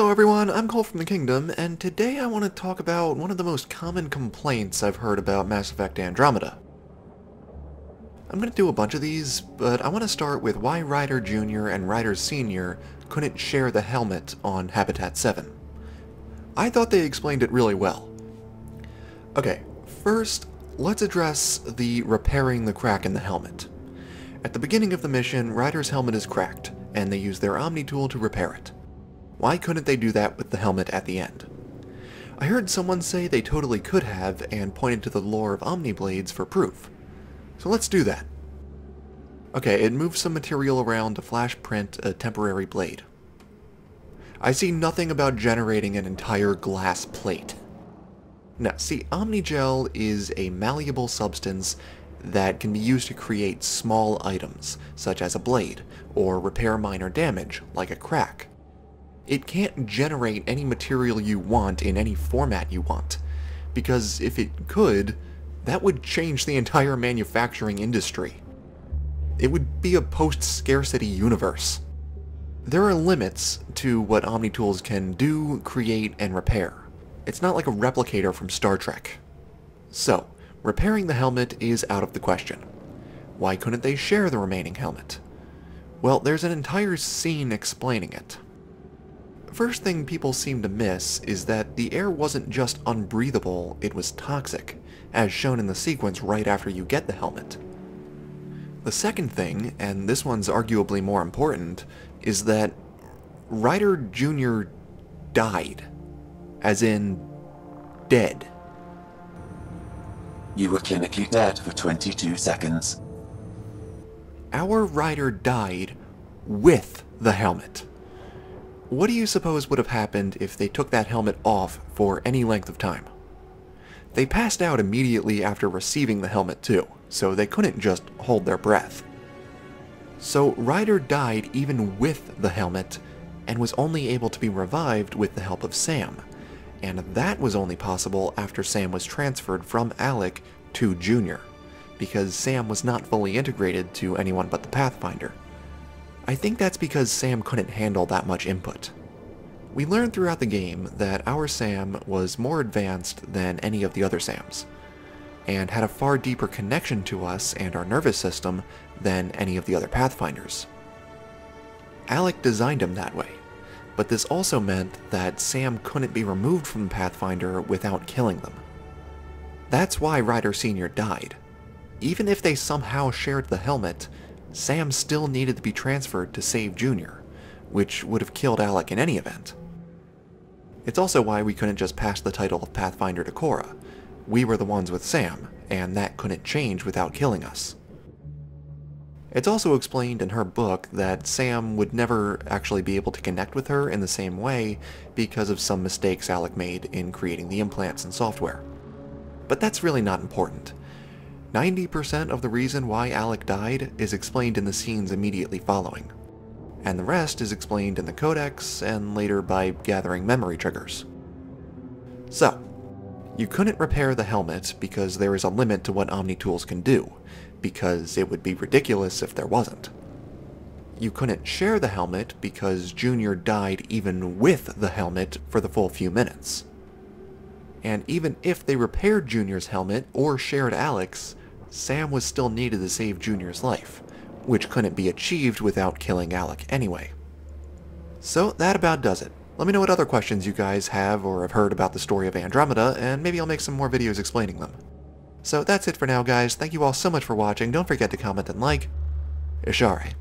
Hello everyone, I'm Cole from the Kingdom, and today I want to talk about one of the most common complaints I've heard about Mass Effect Andromeda. I'm going to do a bunch of these, but I want to start with why Ryder Jr. and Ryder Sr. couldn't share the helmet on Habitat 7. I thought they explained it really well. Okay, first, let's address the repairing the crack in the helmet. At the beginning of the mission, Ryder's helmet is cracked, and they use their omnitool to repair it. Why couldn't they do that with the helmet at the end? I heard someone say they totally could have, and pointed to the lore of Omniblades for proof. So let's do that. Okay, it moves some material around to flash print a temporary blade. I see nothing about generating an entire glass plate. Now, see, Omnigel is a malleable substance that can be used to create small items, such as a blade, or repair minor damage, like a crack. It can't generate any material you want in any format you want, because if it could, that would change the entire manufacturing industry. It would be a post-scarcity universe. There are limits to what omnitools can do, create, and repair. It's not like a replicator from Star Trek. So, repairing the helmet is out of the question. Why couldn't they share the remaining helmet? Well, there's an entire scene explaining it. First thing people seem to miss is that the air wasn't just unbreathable, it was toxic, as shown in the sequence right after you get the helmet. The second thing, and this one's arguably more important, is that Ryder Jr. died. As in, dead. You were clinically dead for 22 seconds. Our Ryder died with the helmet. What do you suppose would have happened if they took that helmet off for any length of time? They passed out immediately after receiving the helmet too, so they couldn't just hold their breath. So Ryder died even with the helmet, and was only able to be revived with the help of Sam, and that was only possible after Sam was transferred from Alec to Junior, because Sam was not fully integrated to anyone but the Pathfinder. I think that's because Sam couldn't handle that much input. We learned throughout the game that our Sam was more advanced than any of the other Sams, and had a far deeper connection to us and our nervous system than any of the other Pathfinders. Alec designed him that way, but this also meant that Sam couldn't be removed from the Pathfinder without killing them. That's why Ryder Sr. died. Even if they somehow shared the helmet, Sam still needed to be transferred to save Junior, which would have killed Alec in any event. It's also why we couldn't just pass the title of Pathfinder to Cora. We were the ones with Sam, and that couldn't change without killing us. It's also explained in her book that Sam would never actually be able to connect with her in the same way because of some mistakes Alec made in creating the implants and software. But that's really not important. 90% of the reason why Alec died is explained in the scenes immediately following, and the rest is explained in the Codex and later by gathering memory triggers. So, you couldn't repair the helmet because there is a limit to what omnitools can do, because it would be ridiculous if there wasn't. You couldn't share the helmet because Junior died even with the helmet for the full few minutes. And even if they repaired Junior's helmet or shared Alec's, Sam was still needed to save Junior's life, which couldn't be achieved without killing Alec anyway. So that about does it. Let me know what other questions you guys have or have heard about the story of Andromeda, and maybe I'll make some more videos explaining them. So that's it for now, guys. Thank you all so much for watching. Don't forget to comment and like. Ishare.